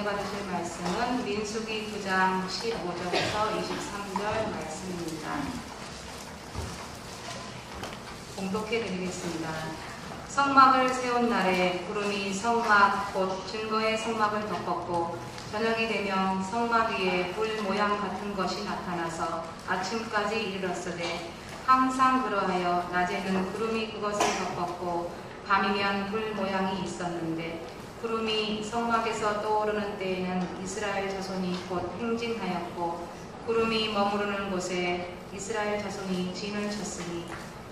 받으실 말씀은 민수기 9장 15절에서 23절 말씀입니다. 봉독해 드리겠습니다. 성막을 세운 날에 구름이 성막 곧 증거의 성막을 덮었고 저녁이 되면 성막 위에 불 모양 같은 것이 나타나서 아침까지 이르렀으되 항상 그러하여 낮에는 구름이 그것을 덮었고 밤이면 불 모양이 있었는데 구름이 성막에서 떠오르는 때에는 이스라엘 자손이 곧 행진하였고 구름이 머무르는 곳에 이스라엘 자손이 진을 쳤으니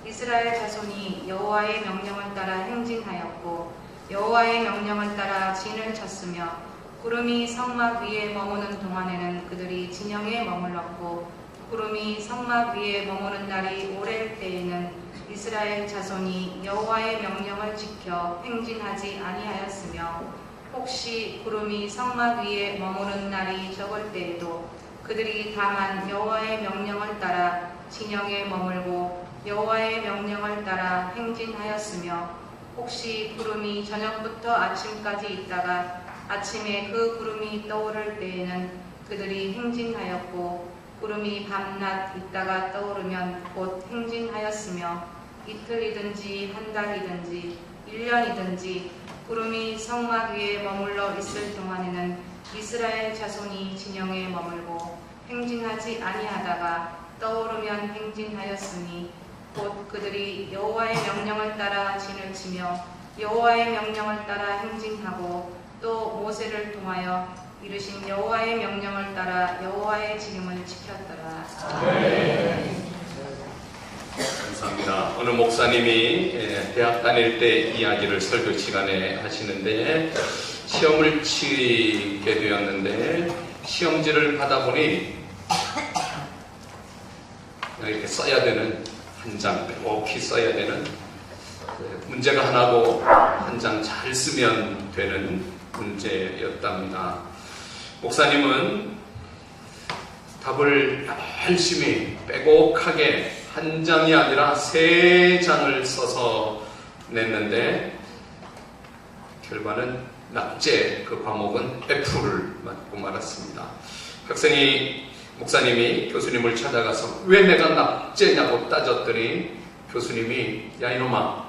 이스라엘 자손이 여호와의 명령을 따라 행진하였고 여호와의 명령을 따라 진을 쳤으며 구름이 성막 위에 머무는 동안에는 그들이 진영에 머물렀고 구름이 성막 위에 머무는 날이 오랠 때에는 이스라엘 자손이 여호와의 명령을 지켜 행진하지 아니하였으며 혹시 구름이 성막 위에 머무는 날이 적을 때에도 그들이 다만 여호와의 명령을 따라 진영에 머물고 여호와의 명령을 따라 행진하였으며 혹시 구름이 저녁부터 아침까지 있다가 아침에 그 구름이 떠오를 때에는 그들이 행진하였고 구름이 밤낮 있다가 떠오르면 곧 행진하였으며 이틀이든지 한 달이든지 1년이든지 구름이 성막 위에 머물러 있을 동안에는 이스라엘 자손이 진영에 머물고 행진하지 아니하다가 떠오르면 행진하였으니 곧 그들이 여호와의 명령을 따라 진을 치며 여호와의 명령을 따라 행진하고 또 모세를 통하여 이르신 여호와의 명령을 따라 여호와의 지름을 지켰더라. 감사합니다. 오늘 목사님이 대학 다닐 때 이야기를 설교 시간에 하시는데 시험을 치게 되었는데 시험지를 받아보니 이렇게 써야 되는 한 장 빼곡히 써야 되는 문제가 하나고 한 장 잘 쓰면 되는 문제였답니다. 목사님은 답을 열심히 빼곡하게 한 장이 아니라 3장을 써서 냈는데 결과는 낙제, 그 과목은 F를 맞고 말았습니다. 목사님이 교수님을 찾아가서 왜 내가 낙제냐고 따졌더니 교수님이 야 이놈아,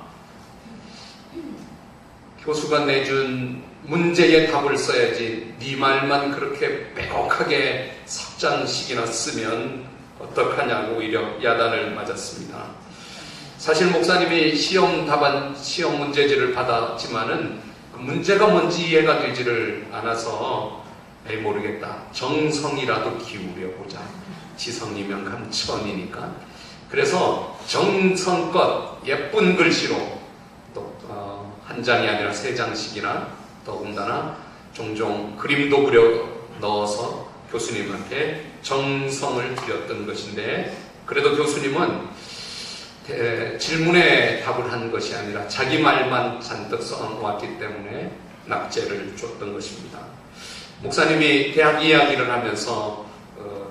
교수가 내준 문제의 답을 써야지 네 말만 그렇게 빼곡하게 3장씩이나 쓰면 어떡하냐고 오히려 야단을 맞았습니다. 사실 목사님이 시험 문제지를 받았지만은 그 문제가 뭔지 이해가 되지를 않아서 모르겠다. 정성이라도 기울여보자. 지성이면 감천이니까. 그래서 정성껏 예쁜 글씨로 또 한 장이 아니라 3장씩이나 더군다나 종종 그림도 그려 넣어서 교수님한테 정성을 들였던 것인데 그래도 교수님은 질문에 답을 한 것이 아니라 자기 말만 잔뜩 써놓았기 때문에 낙제를 줬던 것입니다. 목사님이 대학 이야기를 하면서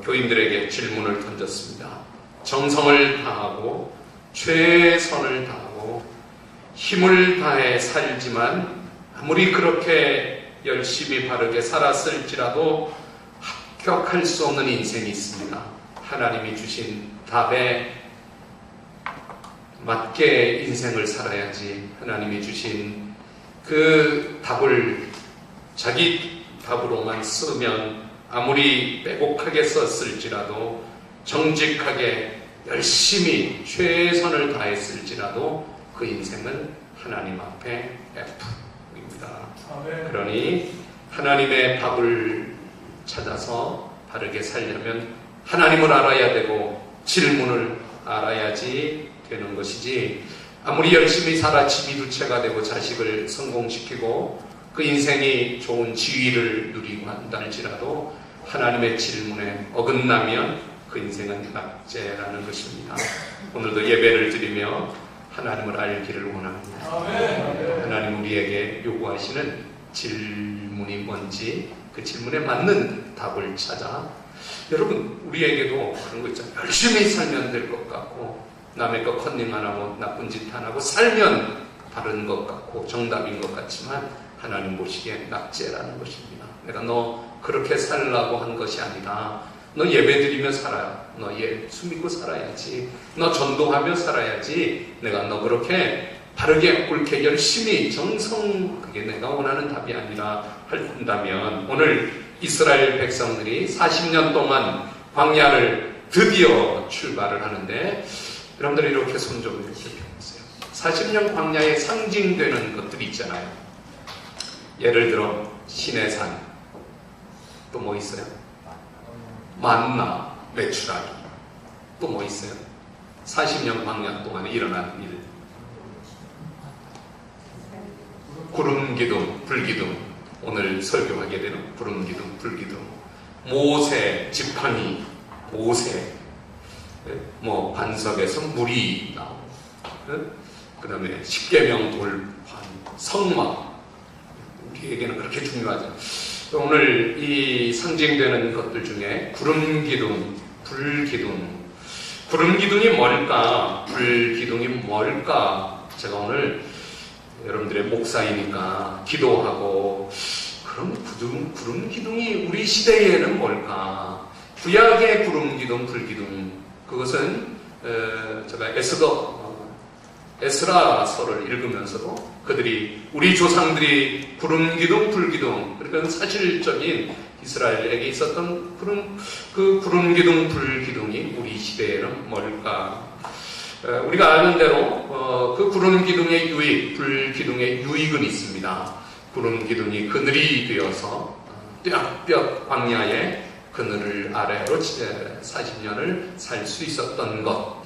교인들에게 질문을 던졌습니다. 정성을 다하고 최선을 다하고 힘을 다해 살지만 아무리 그렇게 열심히 바르게 살았을지라도 합격할 수 없는 인생이 있습니다. 하나님이 주신 답에 맞게 인생을 살아야지 하나님이 주신 그 답을 자기 답으로만 쓰면 아무리 빼곡하게 썼을지라도 정직하게 열심히 최선을 다했을지라도 그 인생은 하나님 앞에 F입니다. 그러니 하나님의 답을 찾아서 바르게 살려면 하나님을 알아야 되고 질문을 알아야지 되는 것이지 아무리 열심히 살아 집이 두 채가 되고 자식을 성공시키고 그 인생이 좋은 지위를 누리고 한다 할지라도 하나님의 질문에 어긋나면 그 인생은 낙제라는 것입니다. 오늘도 예배를 드리며 하나님을 알기를 원합니다. 하나님 우리에게 요구하시는 질문이 뭔지 그 질문에 맞는 답을 찾아 여러분 우리에게도 그런 거 있잖아요. 열심히 살면 될 것 같고 남의 것 컨닝 안 하고 나쁜 짓 안 하고 살면 바른 것 같고 정답인 것 같지만 하나님 보시기에 낙제라는 것입니다. 내가 너 그렇게 살라고 한 것이 아니라 너 예배드리며 살아야, 너 예수 믿고 살아야지, 너 전도하며 살아야지, 내가 너 그렇게 바르게 옳게 열심히 정성, 그게 내가 원하는 답이 아니라 한다면, 오늘 이스라엘 백성들이 40년 동안 광야를 드디어 출발을 하는데, 여러분들이 이렇게 손 좀 이렇게 펴보세요. 40년 광야에 상징되는 것들이 있잖아요. 예를 들어 시내산, 또 뭐 있어요? 만나, 메추라기, 또 뭐 있어요? 40년 광야 동안에 일어난 일, 구름기둥, 불기둥, 오늘 설교하게 되는 구름기둥, 불기둥, 모세, 지팡이, 모세, 뭐 반석에서 물이 나오고, 그 다음에 십계명 돌판, 성막, 우리에게는 그렇게 중요하죠. 오늘 이 상징되는 것들 중에 구름기둥, 불기둥, 구름기둥이 뭘까, 불기둥이 뭘까, 제가 오늘 여러분들의 목사이니까 기도하고, 그럼 구름기둥이 우리 시대에는 뭘까? 구약의 구름기둥, 불기둥, 그것은 제가 에스라서를 읽으면서도 그들이, 우리 조상들이 구름기둥, 불기둥, 그러니까 사실적인 이스라엘에게 있었던 그 구름기둥, 불기둥이 우리 시대에는 뭘까? 우리가 아는 대로 그 구름기둥의 유익, 불기둥의 유익은 있습니다. 구름기둥이 그늘이 되어서 뼈 광야에 그늘을 아래로 40년을 살 수 있었던 것,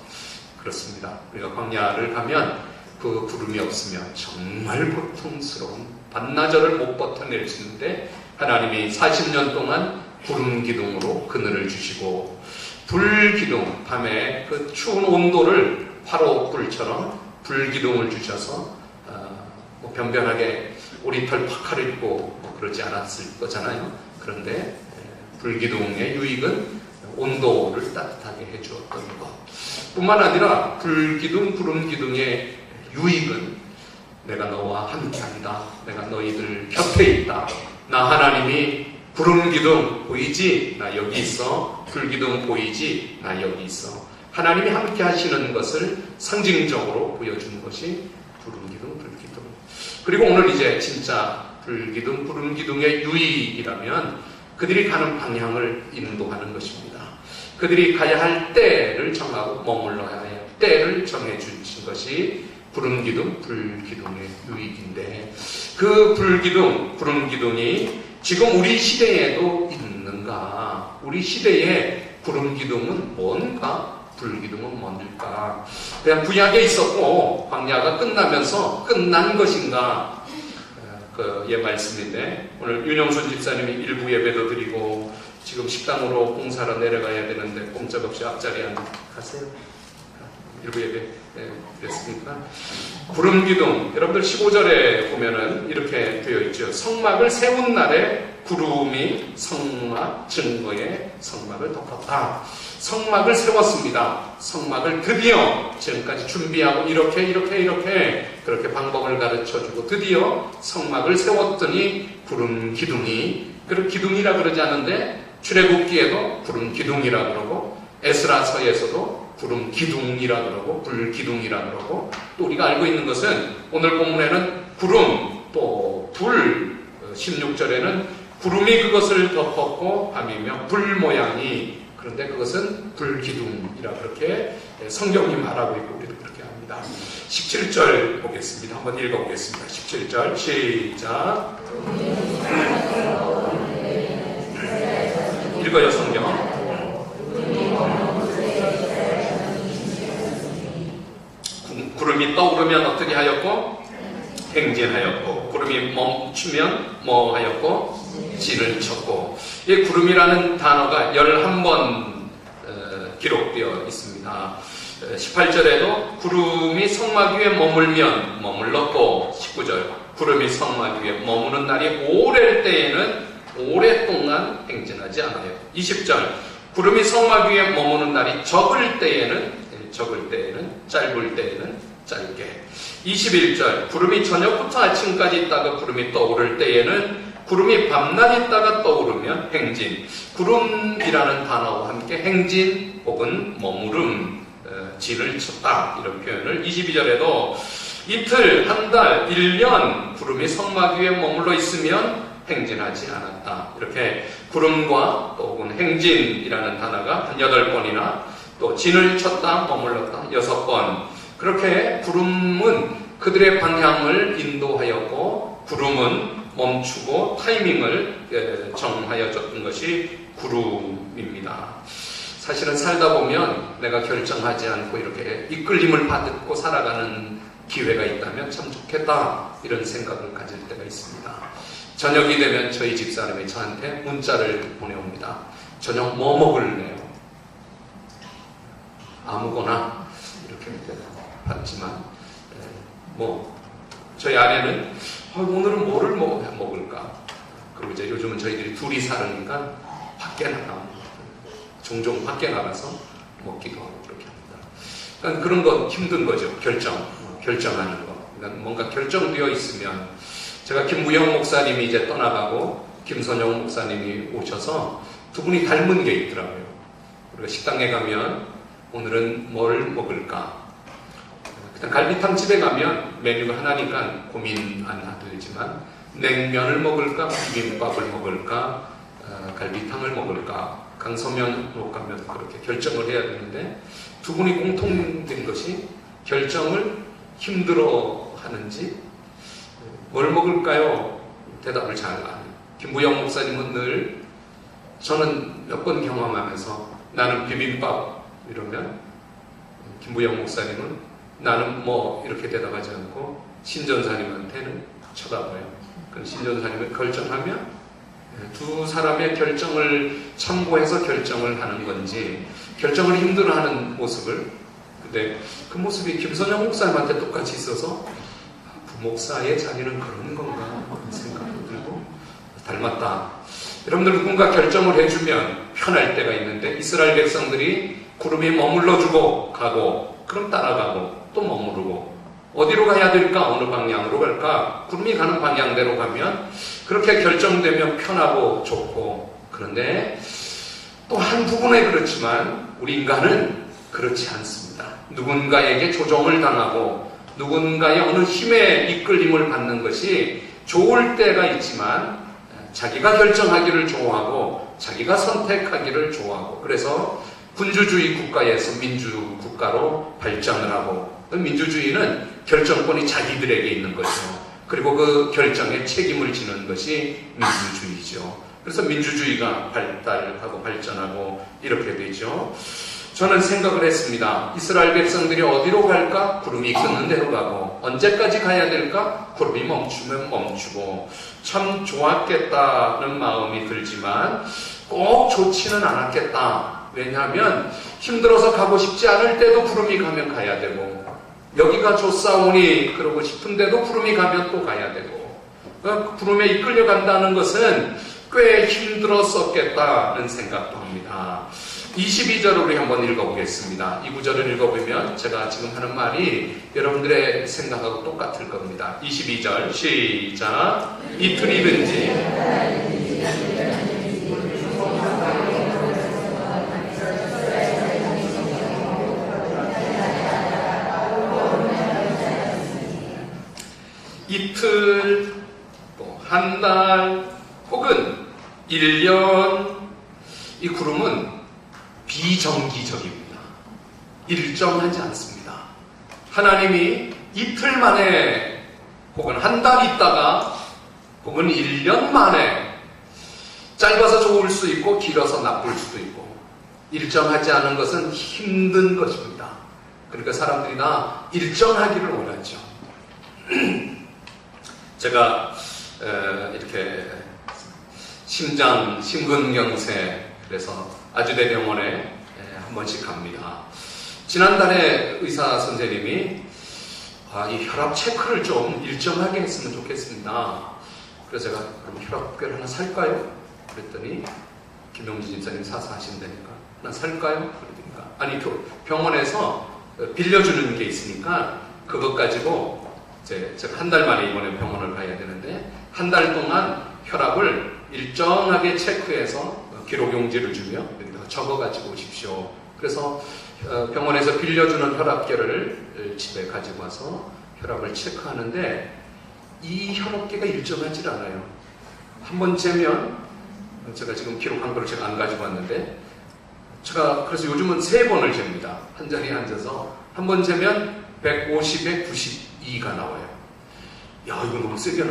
그렇습니다. 우리가 광야를 가면 그 구름이 없으면 정말 고통스러운 반나절을 못 버텨낼 수 있는데, 하나님이 40년 동안 구름기둥으로 그늘을 주시고, 불기둥, 밤에 그 추운 온도를 화로불처럼 불기둥을 주셔서 뭐 변변하게 오리털 파카를 입고 뭐 그러지 않았을 거잖아요. 그런데 불기둥의 유익은 온도를 따뜻하게 해주었던 것 뿐만 아니라, 불기둥, 구름기둥의 유익은 내가 너와 함께한다, 내가 너희들 곁에 있다, 나 하나님이 구름기둥 보이지? 나 여기 있어. 불기둥 보이지? 나 여기 있어. 하나님이 함께 하시는 것을 상징적으로 보여주는 것이 구름기둥, 불기둥. 그리고 오늘 이제 진짜 불기둥, 구름기둥의 유익이라면 그들이 가는 방향을 인도하는 것입니다. 그들이 가야 할 때를 정하고 머물러야 할 때를 정해주신 것이 구름기둥, 불기둥의 유익인데, 그 불기둥, 구름기둥이 지금 우리 시대에도 있는가? 우리 시대에 구름기둥은 뭔가? 불기둥은 뭔일까? 그냥 구약에 있었고 광야가 끝나면서 끝난 것인가? 그 말씀인데, 오늘 윤영순 집사님이 일부 예배도 드리고 지금 식당으로 봉사로 내려가야 되는데 꼼짝없이 앞자리에 가세요. 일부 예배 드렸으니까. 구름기둥, 여러분들 15절에 보면은 이렇게 되어 있죠. 성막을 세운 날에 구름이 성막 증거에 성막을 덮었다. 성막을 세웠습니다. 성막을 드디어 지금까지 준비하고 이렇게 그렇게 방법을 가르쳐주고 드디어 성막을 세웠더니 구름 기둥이, 그리고 기둥이라 그러지 않는데 출애굽기에도 구름 기둥이라 그러고 에스라서에서도 구름 기둥이라 그러고 불기둥이라 그러고, 또 우리가 알고 있는 것은 오늘 본문에는 구름 또 불, 16절에는 구름이 그것을 덮었고 밤이며 불 모양이, 그런데 그것은 불기둥이라 그렇게 성경이 말하고 있고 우리도 그렇게 합니다. 17절 보겠습니다. 한번 읽어보겠습니다. 17절 시작. 읽어요 성경. 구름이 떠오르면 어떻게 하였고? 행진하였고, 구름이 멈추면 뭐 하였고? 진을 쳤고. 이 구름이라는 단어가 11번 기록되어 있습니다. 18절에도 구름이 성막 위에 머물면 머물렀고, 19절 구름이 성막 위에 머무는 날이 오래일 때에는 오랫동안 행진하지 않아요. 20절 짧을 때에는 짧게. 21절 구름이 저녁부터 아침까지 있다가 구름이 떠오를 때에는 구름이 밤낮 있다가 떠오르면 행진. 구름이라는 단어와 함께 행진 혹은 머무름, 진을 쳤다 이런 표현을 22절에도 이틀, 한 달, 1년 구름이 성막 위에 머물러 있으면 행진하지 않았다. 이렇게 구름과 또 혹은 행진이라는 단어가 한 8번이나 또 진을 쳤다, 머물렀다 6번. 그렇게 구름은 그들의 방향을 인도하였고 구름은 멈추고 타이밍을 정하여 줬던 것이 구름입니다. 사실은 살다 보면 내가 결정하지 않고 이렇게 이끌림을 받고 살아가는 기회가 있다면 참 좋겠다 이런 생각을 가질 때가 있습니다. 저녁이 되면 저희 집사람이 저한테 문자를 보내옵니다. 저녁 뭐 먹을래요? 아무거나 이렇게 받지만 저희 아내는 오늘은 뭐를 먹을까? 그리고 이제 요즘은 저희들이 둘이 살으니까 밖에 종종 밖에 나가서 먹기도 하고 그렇게 합니다. 그러니까 그런 건 힘든 거죠. 결정하는 거. 그러니까 뭔가 결정되어 있으면 제가 김무영 목사님이 이제 떠나가고 김선영 목사님이 오셔서 두 분이 닮은 게 있더라고요. 우리가 식당에 가면 오늘은 뭘 먹을까? 그냥 갈비탕 집에 가면 메뉴가 하나니까 고민 안 하들지만 냉면을 먹을까? 비빔밥을 먹을까? 갈비탕을 먹을까? 강서면으로 가면 그렇게 결정을 해야 되는데 두 분이 공통된 것이 결정을 힘들어 하는지 뭘 먹을까요? 대답을 잘 안 해요. 김부영 목사님은 늘 저는 몇 번 경험하면서 나는 비빔밥 이러면 김부영 목사님은 나는 이렇게 대답하지 않고 신전사님한테는 쳐다봐요. 그 신전사님을 결정하면 두 사람의 결정을 참고해서 결정을 하는 건지 결정을 힘들어하는 모습을 근데 그 모습이 김선영 목사님한테 똑같이 있어서 부목사의 자리는 그런 건가 생각이 들고 닮았다. 여러분들 누군가 결정을 해주면 편할 때가 있는데 이스라엘 백성들이 구름이 머물러주고 가고 그럼 따라가고 또 머무르고 어디로 가야 될까? 어느 방향으로 갈까? 구름이 가는 방향대로 가면 그렇게 결정되면 편하고 좋고 그런데 또 한 부분에 그렇지만 우리 인간은 그렇지 않습니다. 누군가에게 조종을 당하고 누군가의 어느 힘에 이끌림을 받는 것이 좋을 때가 있지만 자기가 결정하기를 좋아하고 자기가 선택하기를 좋아하고 그래서 군주주의 국가에서 민주국가로 발전을 하고 민주주의는 결정권이 자기들에게 있는 거죠. 그리고 그 결정에 책임을 지는 것이 민주주의죠. 그래서 민주주의가 발달하고 발전하고 이렇게 되죠. 저는 생각을 했습니다. 이스라엘 백성들이 어디로 갈까? 구름이 이끄는 대로 가고 언제까지 가야 될까? 구름이 멈추면 멈추고 참 좋았겠다는 마음이 들지만 꼭 좋지는 않았겠다. 왜냐하면 힘들어서 가고 싶지 않을 때도 구름이 가면 가야 되고 여기가 좋사오니 그러고 싶은데도 구름이 가면 또 가야 되고 그러니까 구름에 이끌려 간다는 것은 꽤 힘들었었겠다는 생각도 합니다. 22절을 우리 한번 읽어보겠습니다. 이 구절을 읽어보면 제가 지금 하는 말이 여러분들의 생각하고 똑같을 겁니다. 22절 시작. 이틀이든지 이틀, 또 한 달, 혹은 1년 이 구름은 비정기적입니다. 일정하지 않습니다. 하나님이 이틀 만에 혹은 한 달 있다가 혹은 1년 만에 짧아서 좋을 수 있고 길어서 나쁠 수도 있고 일정하지 않은 것은 힘든 것입니다. 그러니까 사람들이 다 일정하기를 원하죠. 제가 이렇게 심근경색 그래서 아주대병원에 한 번씩 갑니다. 지난달에 의사 선생님이 이 혈압 체크를 좀 일정하게 했으면 좋겠습니다. 그래서 제가 그럼 혈압계를 하나 살까요? 그랬더니 김용진 집사님 사서 하신다니까 난 살까요? 그러니까 아니 병원에서 빌려주는 게 있으니까 그것 가지고 제가 한 달 만에 이번에 병원을 가야 되는데 한 달 동안 혈압을 일정하게 체크해서 기록용지를 주며 여기다 적어가지고 오십시오. 그래서 병원에서 빌려주는 혈압계를 집에 가지고 와서 혈압을 체크하는데 이 혈압계가 일정하지 않아요. 한번 재면 제가 지금 기록한 걸 제가 안 가지고 왔는데 제가 그래서 요즘은 3번을 잽니다. 한 자리에 앉아서 한 번 재면 150에 92가 나와요. 야, 이거 너무 세게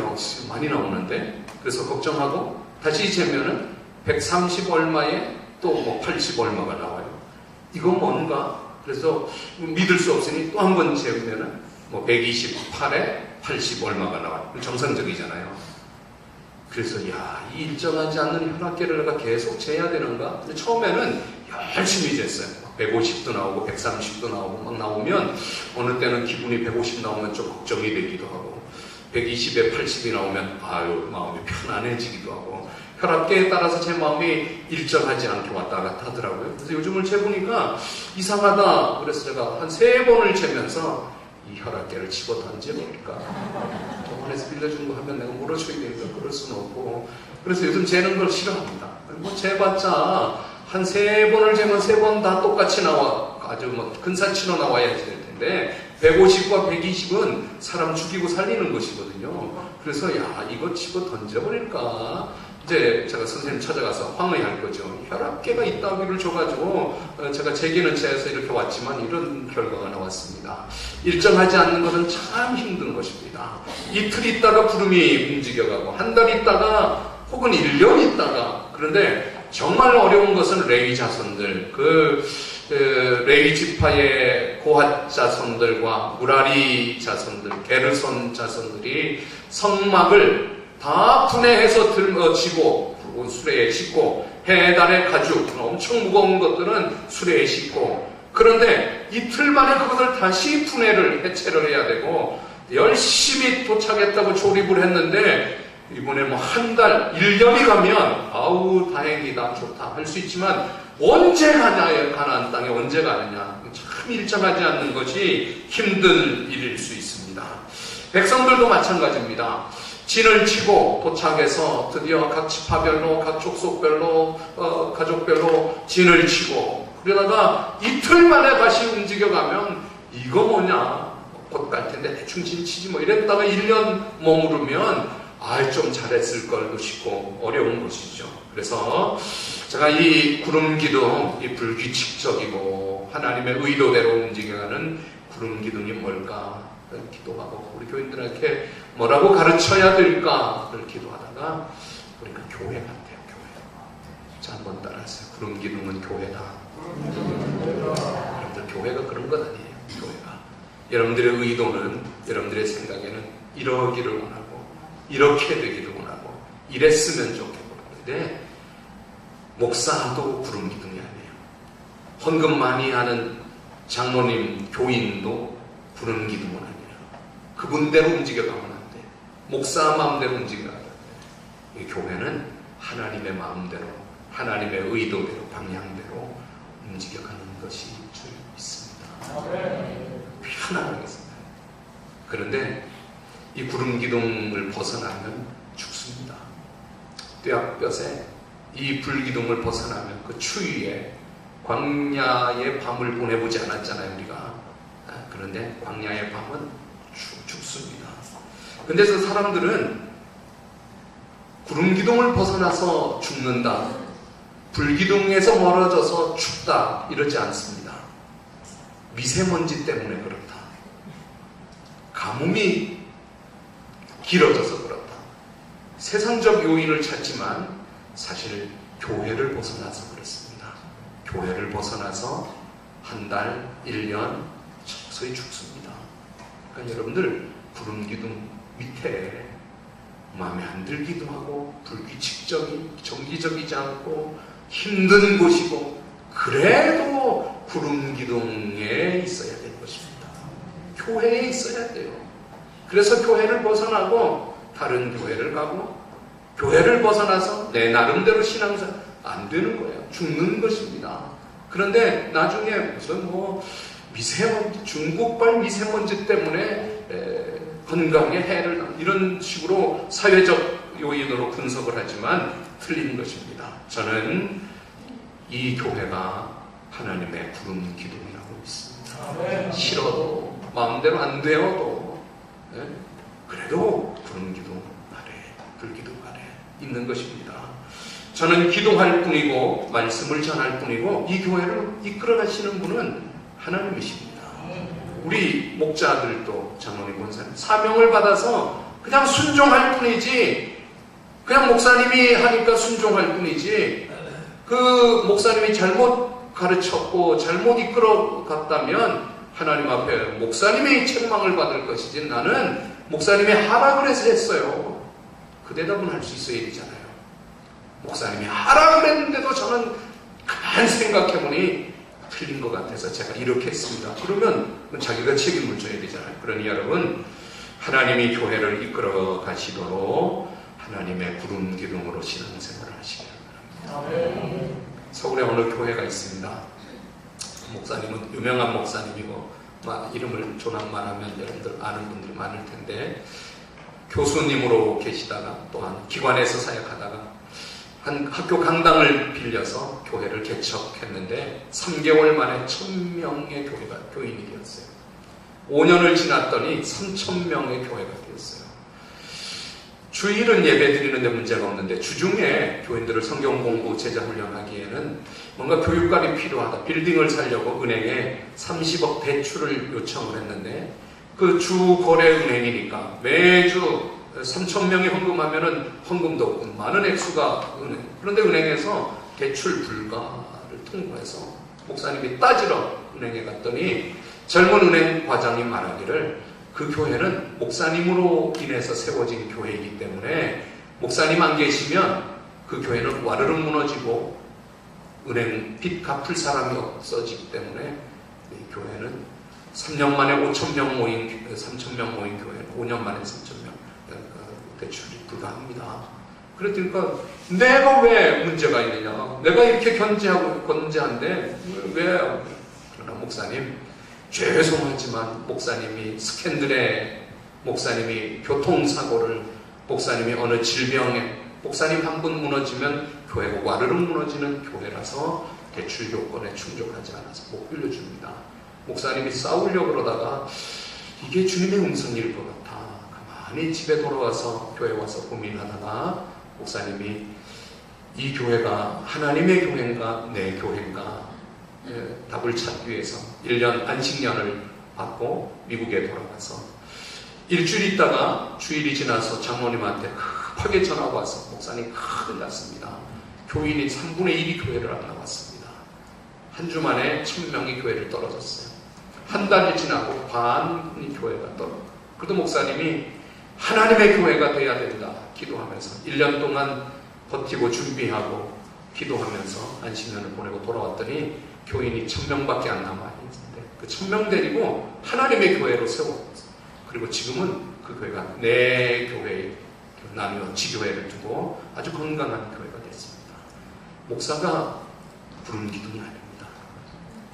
많이 나오는데? 그래서 걱정하고 다시 재면은 130 얼마에 또 뭐 80 얼마가 나와요. 이거 뭔가? 그래서 믿을 수 없으니 또 한 번 재면은 뭐 128에 80 얼마가 나와요. 정상적이잖아요. 그래서 이 일정하지 않는 혈압계를 내가 계속 재야 되는가? 근데 처음에는 열심히 쟀어요. 150도 나오고 130도 나오고 막 나오면 어느 때는 기분이 150 나오면 좀 걱정이 되기도 하고 120에 80이 나오면 마음이 편안해지기도 하고 혈압계에 따라서 제 마음이 일정하지 않게 왔다 갔다 하더라고요. 그래서 요즘을 재보니까 이상하다. 그래서 제가 한 3번을 재면서 이 혈압계를 집어 던져버릴까? 병원에서 빌려준 거 하면 내가 물어줘야 되니까 그럴 수는 없고 그래서 요즘 재는 걸 싫어합니다. 뭐 재봤자 한 3번을 재면 3번 다 똑같이 나와 아주 뭐 근사치로 나와야 될 텐데 150과 120은 사람 죽이고 살리는 것이거든요. 그래서 이거 집어 던져버릴까? 이제 제가 선생님 찾아가서 황의할 거죠. 혈압계가 있다기를 줘가지고 제가 재기는 재서 이렇게 왔지만 이런 결과가 나왔습니다. 일정하지 않는 것은 참 힘든 것입니다. 이틀 있다가 구름이 움직여가고 한 달 있다가 혹은 1년 있다가 그런데 정말 어려운 것은 레위 자손들 레위 지파의 고핫 자손들과 무라리 자손들 게르손 자손들이 성막을 다 분해해서 들어치고 수레에 싣고 해달의 가죽 엄청 무거운 것들은 수레에 싣고 그런데 이틀 만에 그것을 다시 분해를 해체를 해야 되고 열심히 도착했다고 조립을 했는데 이번에 뭐 한 달, 1년이 가면 아우 다행이다 좋다 할 수 있지만 언제 가냐 가나안 땅에 언제 가느냐 참 일정하지 않는 것이 힘든 일일 수 있습니다. 백성들도 마찬가지입니다. 진을 치고 도착해서 드디어 각 지파별로 각 족속별로 가족별로 진을 치고 그러다가 이틀 만에 다시 움직여가면 이거 뭐냐 곧 갈 텐데 대충 진 치지 뭐 이랬다가 1년 머무르면 좀 잘했을 걸도 싶고 어려운 것이죠. 그래서 제가 이 구름기둥 이 불규칙적이고 하나님의 의도대로 움직여가는 구름기둥이 뭘까 기도하고 우리 교인들에게 뭐라고 가르쳐야 될까를 기도하다가 우리가 교회 같아요. 교회. 자 한번 따라하세요. 구름기둥은 교회다. 여러분들 교회가 그런 것 아니에요. 교회가 여러분들의 의도는 여러분들의 생각에는 이러기를 원하고 이렇게 되기를 원하고 이랬으면 좋겠는데 목사도 구름기둥이 아니에요. 헌금 많이 하는 장로님 교인도 구름기둥은 아니에요. 그분대로 움직여가면 안 돼. 목사 마음대로 움직여가면 안 돼. 이 교회는 하나님의 마음대로 하나님의 의도대로 방향대로 움직여가는 것이 줄 있습니다. 편안하겠습니다. 그런데 이 구름기둥을 벗어나면 죽습니다. 뙤약볕에 이 불기둥을 벗어나면 그 추위에 광야의 밤을 보내보지 않았잖아요 우리가. 그런데 광야의 밤은 죽습니다. 근데 그 사람들은 구름기둥을 벗어나서 죽는다, 불기둥에서 멀어져서 춥다 이러지 않습니다. 미세먼지 때문에 그렇다, 가뭄이 길어져서 그렇다, 세상적 요인을 찾지만 사실 교회를 벗어나서 그렇습니다. 교회를 벗어나서 한 달, 1년 서서히 죽습니다. 그러니까 여러분들 구름기둥 밑에 마음에 안 들기도 하고 불규칙적인 정기적이지 않고 힘든 곳이고 그래도 구름기둥에 있어야 될 것입니다. 교회에 있어야 돼요. 그래서 교회를 벗어나고 다른 교회를 가고 교회를 벗어나서 내 나름대로 신앙생활 안 되는 거예요. 죽는 것입니다. 그런데 나중에 무슨 중국발 미세먼지 때문에 건강에 해를 이런 식으로 사회적 요인으로 분석을 하지만 틀린 것입니다. 저는 이 교회가 하나님의 부름 기둥이라고 믿습니다. 싫어도 마음대로 안 되어도 그래도 부름 기둥 아래, 불기둥 아래 있는 것입니다. 저는 기도할 뿐이고 말씀을 전할 뿐이고 이 교회를 이끌어 가시는 분은 하나님이십니다. 우리 목자들도 장로님, 권사님 사명을 받아서 그냥 순종할 뿐이지, 그냥 목사님이 하니까 순종할 뿐이지, 그 목사님이 잘못 가르쳤고 잘못 이끌어 갔다면 하나님 앞에 목사님이 책망을 받을 것이지, 나는 목사님이 하라 그래서 했어요, 그 대답은 할 수 있어야 되잖아요. 목사님이 하라 그랬는데도 저는 가만히 생각해보니 틀린 것 같아서 제가 이렇게 했습니다. 그러면 자기가 책임을 져야 되잖아요. 그러니 여러분, 하나님이 교회를 이끌어 가시도록 하나님의 부름 기둥으로 신앙생활을 하시기 바랍니다. 서울에 어느 교회가 있습니다. 목사님은 유명한 목사님이고 이름을 조남 말하면 여러분들 아는 분들이 많을 텐데, 교수님으로 계시다가 또한 기관에서 사역하다가 한 학교 강당을 빌려서 교회를 개척했는데 3개월 만에 1000명의 교인이 되었어요. 5년을 지났더니 3000명의 교회가 되었어요. 주일은 예배 드리는데 문제가 없는데 주중에 교인들을 성경 공부, 제자 훈련하기에는 뭔가 교육관이 필요하다. 빌딩을 살려고 은행에 30억 대출을 요청을 했는데, 그 주거래은행이니까 매주 3,000명이 헌금하면은 헌금도 없고 많은 액수가 은행. 그런데 은행에서 대출 불가를 통보해서 목사님이 따지러 은행에 갔더니 젊은 은행 과장이 말하기를, 그 교회는 목사님으로 인해서 세워진 교회이기 때문에 목사님 안 계시면 그 교회는 와르르 무너지고 은행 빚 갚을 사람이 없어지기 때문에 이 교회는 3년 만에 3,000명 모인 교회는 5년 만에 3,000명 대출이 불가합니다. 그러니까 내가 왜 문제가 있느냐, 내가 이렇게 건재한데 왜? 그러나 목사님, 죄송하지만 목사님이 스캔들에, 목사님이 교통사고를, 목사님이 어느 질병에, 목사님 한 분 무너지면 교회가 와르르 무너지는 교회라서 대출 요건에 충족하지 않아서 못 빌려줍니다. 목사님이 싸우려고 그러다가 이게 주님의 음성일 것 같아 가만히 집에 돌아와서 교회 와서 고민하다가 목사님이 이 교회가 하나님의 교회인가 내 교회인가 답을 찾기 위해서 1년 안식년을 받고 미국에 돌아가서 일주일 있다가 주일이 지나서 장모님한테 급하게 전화가 와서 목사님 큰일 났습니다. 교인이 3분의 1이 교회를 안 나왔습니다. 한 주 만에 1000명이 교회를 떨어졌어요. 한 달이 지나고 반이 교회가 떨어졌어요. 그래도 목사님이 하나님의 교회가 돼야 된다 기도하면서 1년 동안 버티고 준비하고 기도하면서 안식년을 보내고 돌아왔더니 교인이 1000명밖에 안 남아있는데 그 1000명 데리고 하나님의 교회로 세웠어요. 그리고 지금은 그 교회가 내 교회에 나누어 지교회를 두고 아주 건강한 교회가 됐습니다. 목사가 부른 기둥이 아닙니다.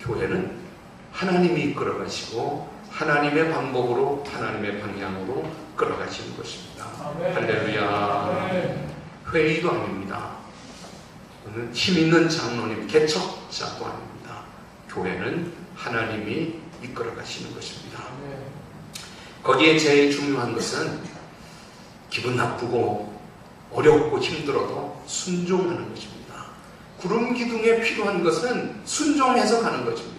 교회는 하나님이 이끌어가시고 하나님의 방법으로 하나님의 방향으로 끌어가시는 것입니다. 할렐루야. 회의도 아닙니다. 힘있는 장로님, 개척자도 아닙니다. 교회는 하나님이 이끌어가시는 것입니다. 거기에 제일 중요한 것은 기분 나쁘고 어렵고 힘들어도 순종하는 것입니다. 구름 기둥에 필요한 것은 순종해서 가는 것입니다.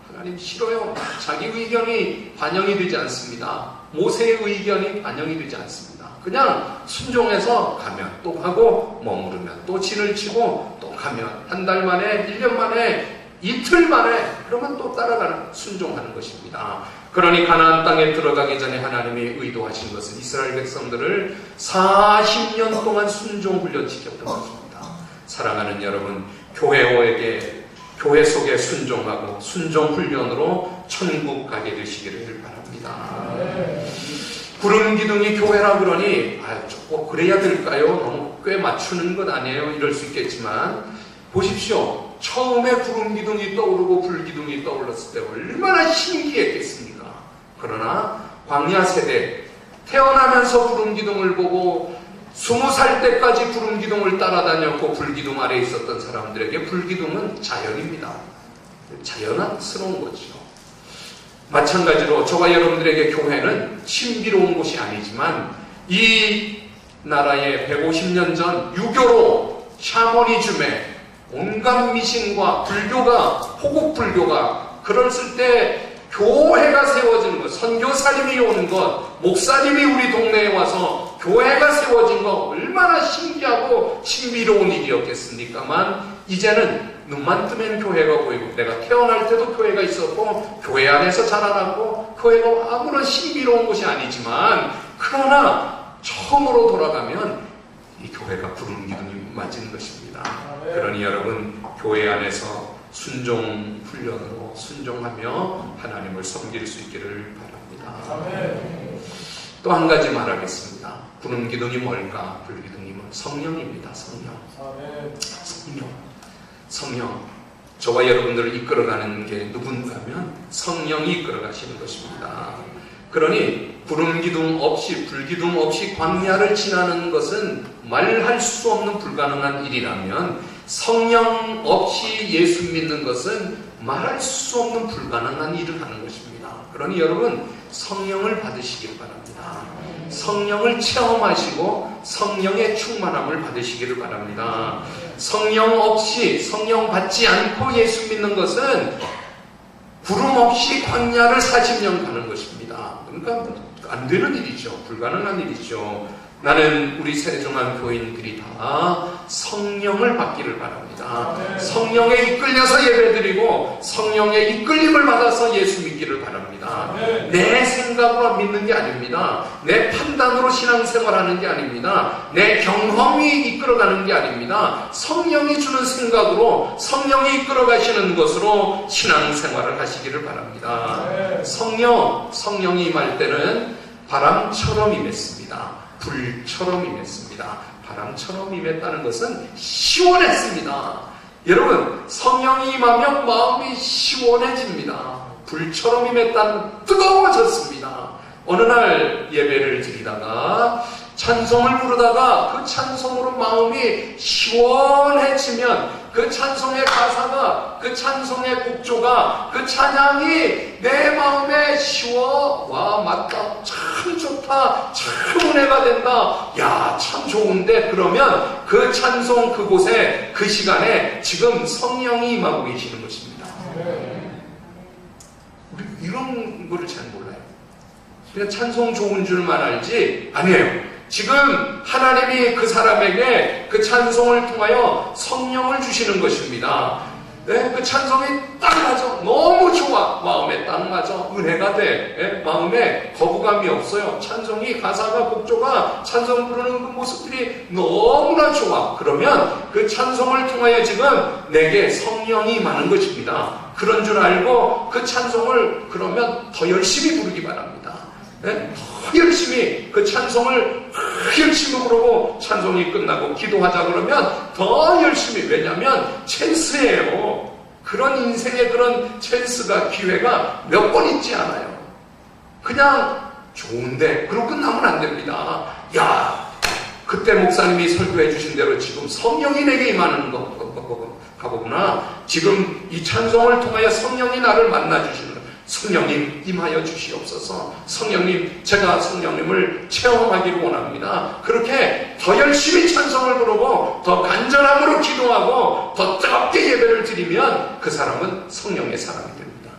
하나님 싫어요. 자기 의견이 반영이 되지 않습니다. 모세의 의견이 반영이 되지 않습니다. 그냥 순종해서 가면 또 하고 머무르면 또 진을 치고 또 가면 한 달 만에 1년 만에 이틀 만에 그러면 또 따라가는 순종하는 것입니다. 그러니 가나안 땅에 들어가기 전에 하나님이 의도하신 것은 이스라엘 백성들을 40년 동안 순종 훈련시켰던 것입니다. 사랑하는 여러분, 교회 속에 순종하고 순종 훈련으로 천국 가게 되시기를 바랍니다. 구름 기둥이 교회라 그러니 꼭 그래야 될까요? 너무 꽤 맞추는 것 아니에요? 이럴 수 있겠지만 보십시오. 처음에 구름기둥이 떠오르고 불기둥이 떠올랐을 때 얼마나 신기했겠습니까? 그러나 광야 세대, 태어나면서 구름기둥을 보고 20살 때까지 구름기둥을 따라다녔고 불기둥 아래에 있었던 사람들에게 불기둥은 자연입니다. 자연스러운 거죠. 마찬가지로 저와 여러분들에게 교회는 신비로운 곳이 아니지만 이 나라의 150년 전 유교로 샤머니즘에 온갖 미신과 불교가, 호국 불교가 그랬을 때 교회가 세워지는 것, 선교사님이 오는 것, 목사님이 우리 동네에 와서 교회가 세워진 것 얼마나 신기하고 신비로운 일이었겠습니까만 이제는 눈만 뜨면 교회가 보이고 내가 태어날 때도 교회가 있었고 교회 안에서 자라나고 교회가 아무런 신비로운 곳이 아니지만 그러나 처음으로 돌아가면 이 교회가 구름기둥이 맞은 것입니다. 그러니 여러분 교회 안에서 순종 훈련으로 순종하며 하나님을 섬길 수 있기를 바랍니다. 또 한 가지 말하겠습니다. 구름기둥이 뭘까? 불기둥이 뭘? 성령입니다. 성령. 저와 여러분들을 이끌어가는 게 누군가면 성령이 이끌어가시는 것입니다. 그러니 구름기둥 없이 불기둥 없이 광야를 지나는 것은 말할 수 없는 불가능한 일이라면 성령 없이 예수 믿는 것은 말할 수 없는 불가능한 일을 하는 것입니다. 그러니 여러분 성령을 받으시길 바랍니다. 성령을 체험하시고 성령의 충만함을 받으시기를 바랍니다. 성령 없이, 성령 받지 않고 예수 믿는 것은 구름 없이 광야를 40년 가는 것입니다. 그러니까 안 되는 일이죠. 불가능한 일이죠. 나는 우리 세종한 교인들이 다 성령을 받기를 바랍니다. 성령에 이끌려서 예배드리고 성령의 이끌림을 받아서 예수 믿기를 바랍니다. 내 생각으로 믿는 게 아닙니다. 내 판단으로 신앙생활하는 게 아닙니다. 내 경험이 이끌어가는 게 아닙니다. 성령이 주는 생각으로 성령이 이끌어가시는 것으로 신앙생활을 하시기를 바랍니다. 성령이 임할 때는 바람처럼 임했습니다. 불처럼 임했습니다. 바람처럼 임했다는 것은 시원했습니다. 여러분 성령이 임하면 마음이 시원해집니다. 불처럼 임했다는 뜨거워졌습니다. 어느 날 예배를 드리다가 찬송을 부르다가 그 찬송으로 마음이 시원해지면 그 찬송의 가사가, 그 찬송의 곡조가, 그 찬양이 내 마음에 와 맞다, 참 좋다, 참 은혜가 된다, 야 참 좋은데, 그러면 그 찬송 그곳에 그 시간에 지금 성령이 임하고 계시는 것입니다. 우리 이런 거를 잘 몰라요. 그냥 찬송 좋은 줄만 알지 아니에요. 지금 하나님이 그 사람에게 그 찬송을 통하여 성령을 주시는 것입니다. 네? 그 찬송이 딱 맞아. 너무 좋아. 마음에 딱 맞아. 은혜가 돼. 네? 마음에 거부감이 없어요. 찬송이, 가사가, 곡조가, 찬송 부르는 그 모습들이 너무나 좋아. 그러면 그 찬송을 통하여 지금 내게 성령이 임하는 것입니다. 그런 줄 알고 그 찬송을 그러면 더 열심히 부르기 바랍니다. 네? 더 열심히 그 찬송을 열심히 부르고 찬송이 끝나고 기도하자 그러면 더 열심히, 왜냐하면 찬스예요. 그런 인생의 그런 찬스가, 기회가 몇 번 있지 않아요. 그냥 좋은데 그러고 끝나면 안 됩니다. 야, 그때 목사님이 설교해 주신 대로 지금 성령이 내게 임하는 가보구나. 지금 이 찬송을 통하여 성령이 나를 만나 주시는, 성령님 임하여 주시옵소서. 성령님, 제가 성령님을 체험하기를 원합니다. 그렇게 더 열심히 찬송을 부르고 더 간절함으로 기도하고 더 뜨겁게 예배를 드리면 그 사람은 성령의 사람이 됩니다.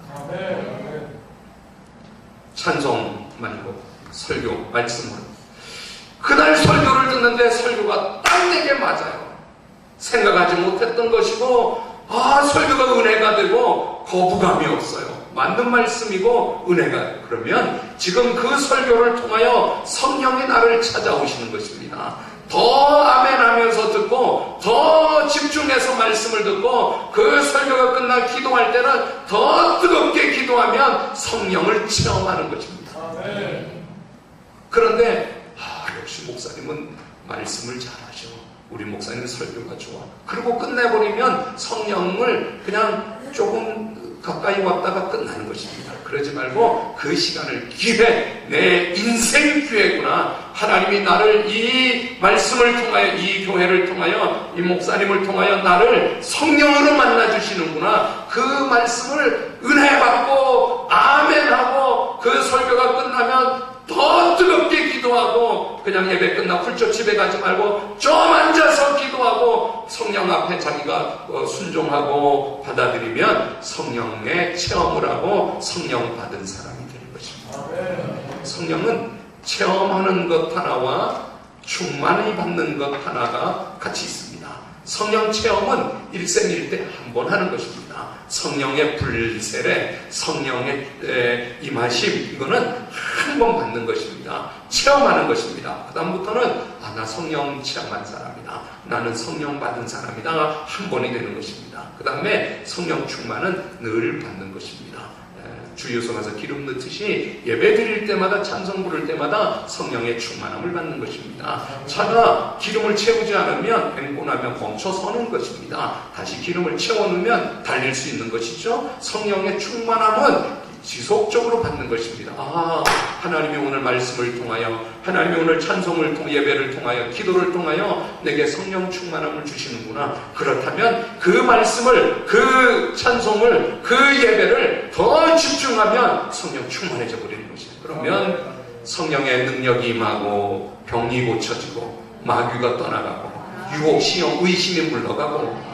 찬송 말고 설교, 말씀으로. 그날 설교를 듣는데 설교가 딱 내게 맞아요. 생각하지 못했던 것이고, 설교가 은혜가 되고 거부감이 없어요. 맞는 말씀이고 은혜가. 그러면 지금 그 설교를 통하여 성령이 나를 찾아오시는 것입니다. 더 아멘하면서 듣고 더 집중해서 말씀을 듣고 그 설교가 끝나 기도할 때는 더 뜨겁게 기도하면 성령을 체험하는 것입니다. 그런데 역시 목사님은 말씀을 잘하셔. 우리 목사님 설교가 좋아. 그리고 끝내버리면 성령을 그냥 조금 가까이 왔다가 끝나는 것입니다. 그러지 말고 그 시간을 기회, 내 인생 기회구나. 하나님이 나를 이 말씀을 통하여, 이 교회를 통하여, 이 목사님을 통하여 나를 성령으로 만나주시는구나. 그 말씀을 은혜 받고 아멘하고 그 설교가 끝나면 더 뜨겁게 기도하고 그냥 예배 끝나고 훌쩍 집에 가지 말고 좀 앉아서 기도하고 성령 앞에 자기가 순종하고 받아들이면 성령의 체험을 하고 성령 받은 사람이 되는 것입니다. 성령은 체험하는 것 하나와 충만히 받는 것 하나가 같이 있습니다. 성령 체험은 일생일대 한 번 하는 것입니다. 성령의 불세례, 성령의 임하심, 이거는 한 번 받는 것입니다. 체험하는 것입니다. 그 다음부터는 나 성령 체험한 사람이다. 나는 성령 받은 사람이다. 한 번이 되는 것입니다. 그 다음에 성령 충만은 늘 받는 것입니다. 주유소 가서 기름 넣듯이 예배 드릴 때마다 찬송 부를 때마다 성령의 충만함을 받는 것입니다. 차가 기름을 채우지 않으면 앵꼬나면 멈춰 서는 것입니다. 다시 기름을 채워놓으면 달릴 수 있는 것이죠. 성령의 충만함은 지속적으로 받는 것입니다. 하나님이 오늘 말씀을 통하여, 하나님이 오늘 찬송을 통해, 예배를 통하여, 기도를 통하여 내게 성령 충만함을 주시는구나. 그렇다면 그 말씀을, 그 찬송을, 그 예배를 더 집중하면 성령 충만해져 버리는 것이에요. 그러면 성령의 능력이 임하고 병이 고쳐지고 마귀가 떠나가고 유혹, 시험, 의심이 물러가고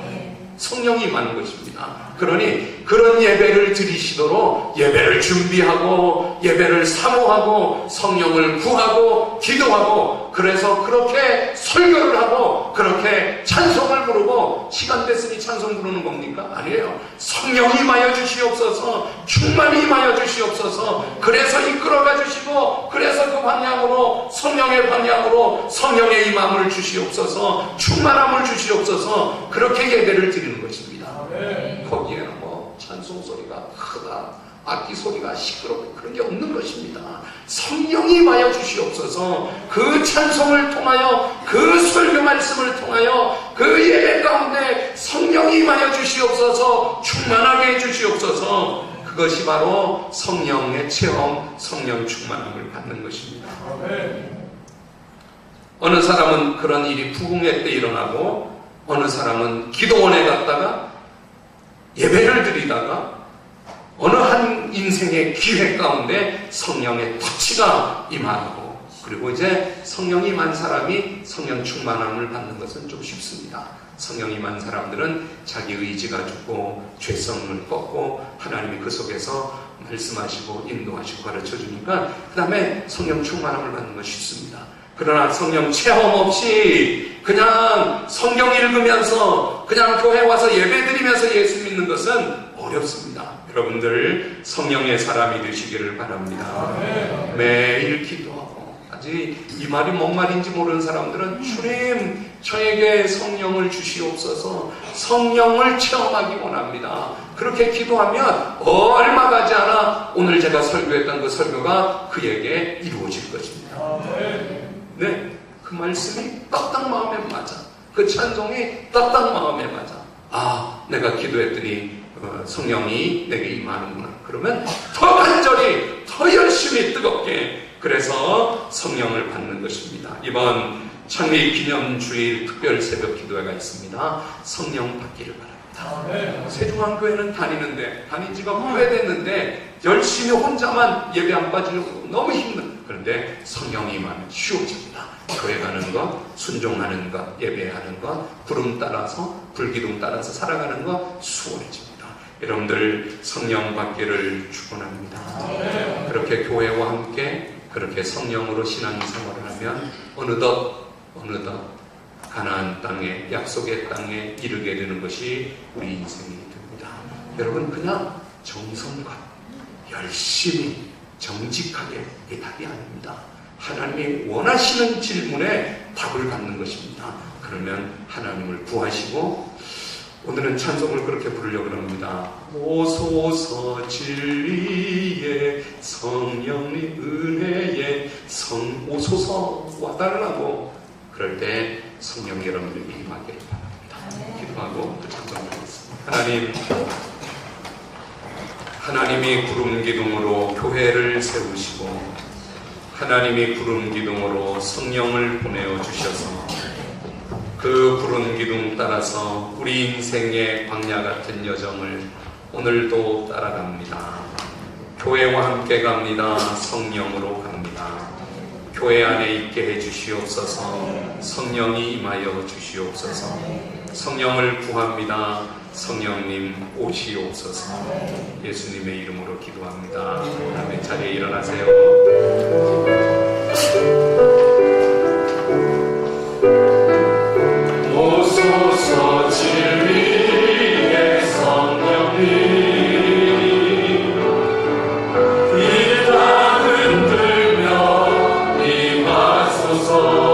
성령이 임하는 것입니다. 그러니 그런 예배를 드리시도록 예배를 준비하고 예배를 사모하고 성령을 구하고 기도하고, 그래서 그렇게 설교를 하고 그렇게 찬송을 부르고, 시간 됐으니 찬송 부르는 겁니까? 아니에요. 성령이 임하여 주시옵소서, 충만히 임하여 주시옵소서. 그래서 이끌어가 주시고, 그래서 그 방향으로, 성령의 방향으로 성령의 임함을 주시옵소서, 충만함을 주시옵소서. 그렇게 예배를 드리는 것입니다. 거기에는 찬송 소리가 크다, 악기 소리가 시끄럽고 그런 게 없는 것입니다. 성령이 임하여 주시옵소서. 그 찬송을 통하여, 그 설교 말씀을 통하여, 그 예배 가운데 성령이 임하여 주시옵소서, 충만하게 해주시옵소서. 그것이 바로 성령의 체험, 성령 충만함을 받는 것입니다. 어느 사람은 그런 일이 부흥회 때 일어나고, 어느 사람은 기도원에 갔다가 예배를 드리다가 어느 한 인생의 기회 가운데 성령의 터치가 임하고, 그리고 이제 성령이 임한 사람이 성령 충만함을 받는 것은 좀 쉽습니다. 성령이 임한 사람들은 자기 의지가 죽고 죄성을 꺾고 하나님이 그 속에서 말씀하시고 인도하시고 가르쳐 주니까 그 다음에 성령 충만함을 받는 건 쉽습니다. 그러나 성령 체험 없이 그냥 성경 읽으면서 그냥 교회 와서 예배 드리면서 예수 믿는 것은 어렵습니다. 여러분들 성령의 사람이 되시기를 바랍니다. 매일 기도하고, 아직 이 말이 뭔 말인지 모르는 사람들은 주님 저에게 성령을 주시옵소서, 성령을 체험하기 원합니다. 그렇게 기도하면 얼마 가지 않아 오늘 제가 설교했던 그 설교가 그에게 이루어질 것입니다. 네, 그 말씀이 딱딱 마음에 맞아. 그 찬송이 딱딱 마음에 맞아. 내가 기도했더니 성령이 내게 임하는구나. 그러면 더 간절히, 더 열심히 뜨겁게, 그래서 성령을 받는 것입니다. 이번 창립 기념주일 특별 새벽 기도회가 있습니다. 성령 받기를 바랍니다. 세종한교회는 다닌 지가 오래됐는데 열심히 혼자만 예배 안 빠지려고 너무 힘든, 그런데 성령이 임하면 쉬워집니다. 교회 가는 것, 순종하는 것, 예배하는 것, 구름 따라서, 불기둥 따라서 살아가는 것 수월해집니다. 여러분들 성령 받기를 축원합니다. 그렇게 교회와 함께 그렇게 성령으로 신앙생활을 하면 어느덧 가나안 땅에, 약속의 땅에 이르게 되는 것이 우리 인생이 됩니다. 여러분, 그냥 정성과 열심히 정직하게 이 답이 아닙니다. 하나님이 원하시는 질문에 답을 갖는 것입니다. 그러면 하나님을 구하시고, 오늘은 찬송을 그렇게 부르려고 합니다. 오소서 진리에 성령의 은혜에 오소서 와달라고. 그럴 때 성령 여러분들에게 임하기를 바랍니다. 기도하고 또 찬송하겠습니다. 하나님이 구름 기둥으로 교회를 세우시고 하나님이 구름 기둥으로 성령을 보내어 주셔서 그 구름 기둥 따라서 우리 인생의 광야 같은 여정을 오늘도 따라갑니다. 교회와 함께 갑니다. 성령으로 갑니다. 교회 안에 있게 해주시옵소서. 성령이 임하여 주시옵소서. 성령을 구합니다. 성령님 오시옵소서. 예수님의 이름으로 기도합니다. 다음에 자리에 일어나세요. 오소서 진리의 성령님 하소서.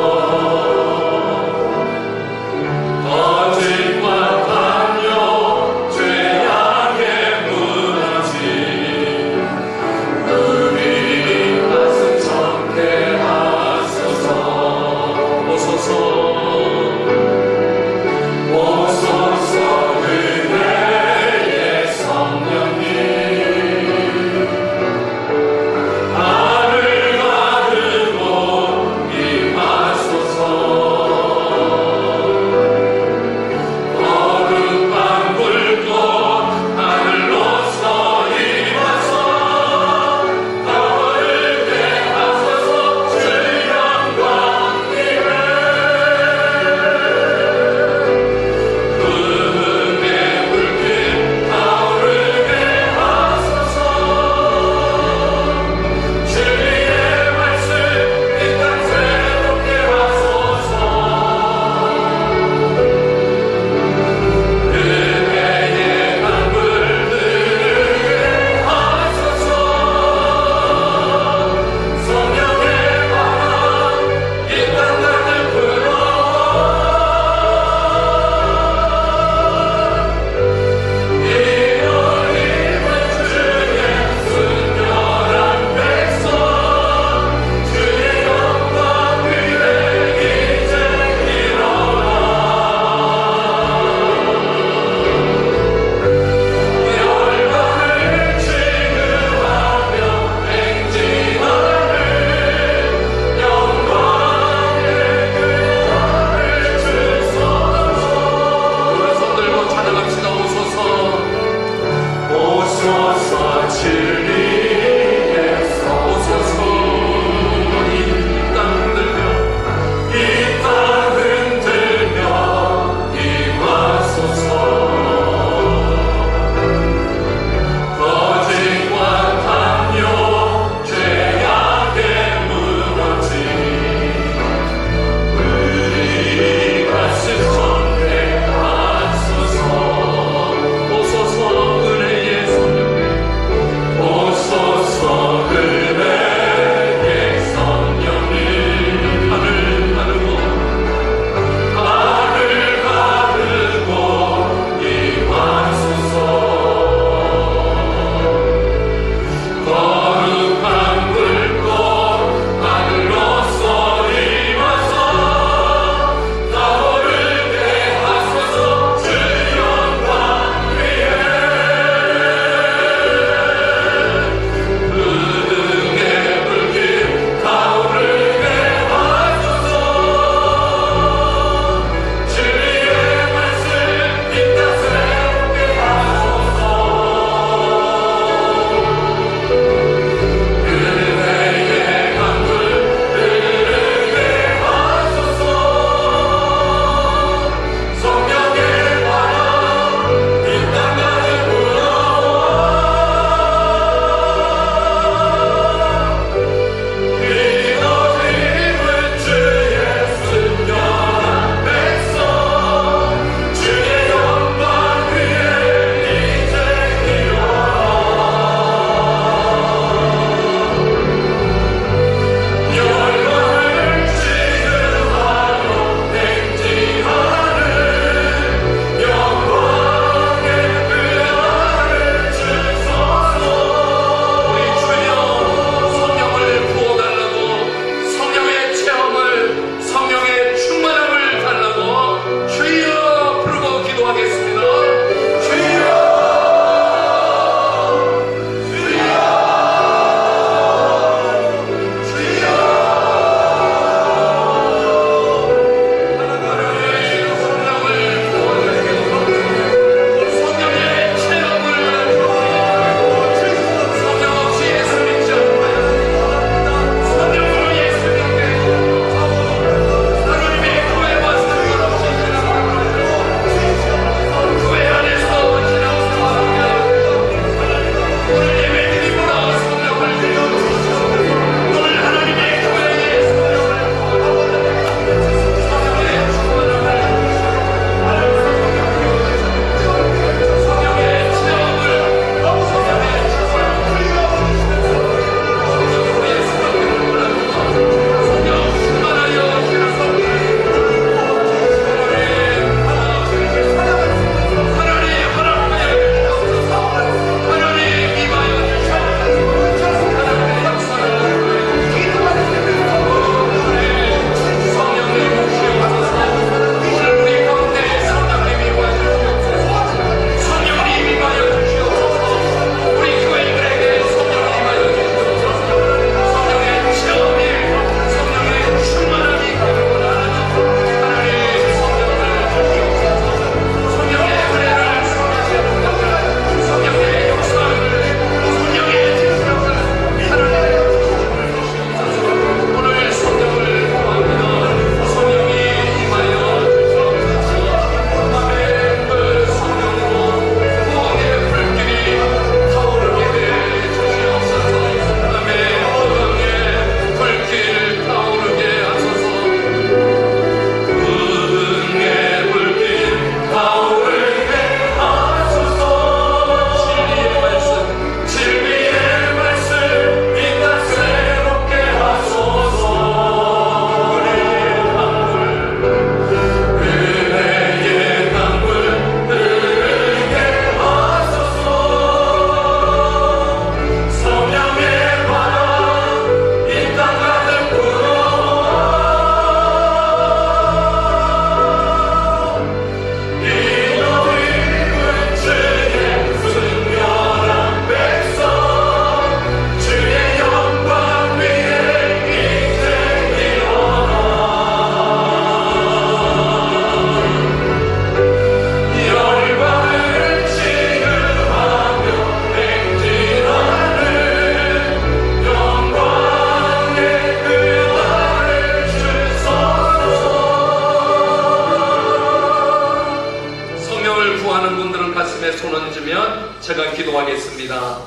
성령을 구하는 분들은 가슴에 손 얹으면 제가 기도하겠습니다.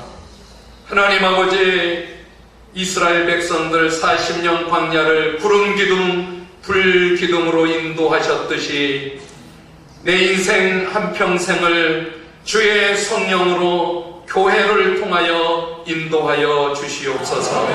하나님 아버지, 이스라엘 백성들 40년 광야를 구름 기둥, 불 기둥으로 인도하셨듯이 내 인생 한평생을 주의 성령으로 교회를 통하여 인도하여 주시옵소서.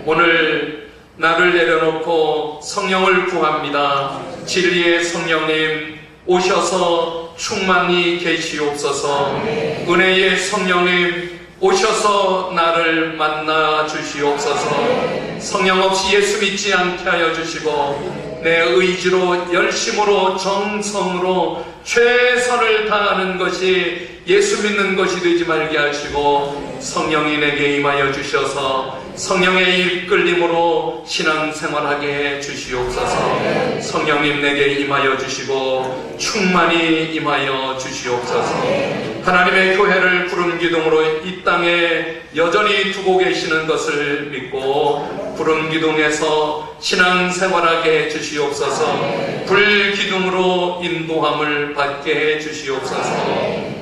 오늘 나를 내려놓고 성령을 구합니다. 진리의 성령님 오셔서 충만히 계시옵소서. 은혜의 성령님 오셔서 나를 만나 주시옵소서. 성령 없이 예수 믿지 않게 하여 주시고 내 의지로 열심으로 정성으로 최선을 다하는 것이 예수 믿는 것이 되지 말게 하시고 성령이 내게 임하여 주셔서 성령의 이끌림으로 신앙생활하게 해 주시옵소서. 성령님 내게 임하여 주시고 충만히 임하여 주시옵소서. 하나님의 교회를 구름 기둥으로 이 땅에 여전히 두고 계시는 것을 믿고 구름 기둥에서 신앙생활하게 해 주시옵소서. 불 기둥으로 인도함을 받게 해 주시옵소서.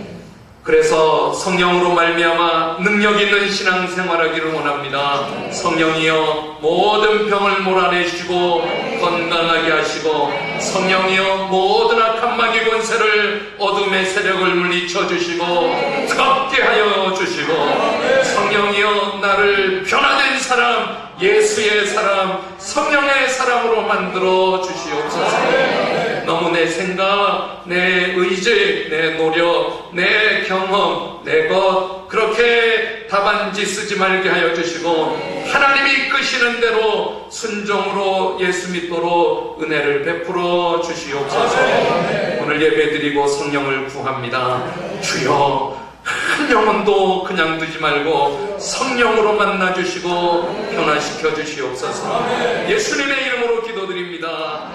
그래서 성령으로 말미암아 능력 있는 신앙생활하기를 원합니다. 성령이여 모든 병을 몰아내시고 건강하게 하시고 성령이여 모든 악한 마귀 권세를 어둠의 세력을 물리쳐 주시고 걷게 하여 주시고 성령이여 나를 변화된 사람, 예수의 사람, 성령의 사람으로 만들어 주시옵소서. 너무 내 생각, 내 의지, 내 노력, 내 경험, 내 것 그렇게 답안지 쓰지 말게 하여 주시고 하나님이 이끄시는 대로 순종으로 예수 믿도록 은혜를 베풀어 주시옵소서. 오늘 예배드리고 성령을 구합니다. 주여 한 영혼도 그냥 두지 말고 성령으로 만나 주시고 변화시켜 주시옵소서. 예수님의 이름으로 기도드립니다.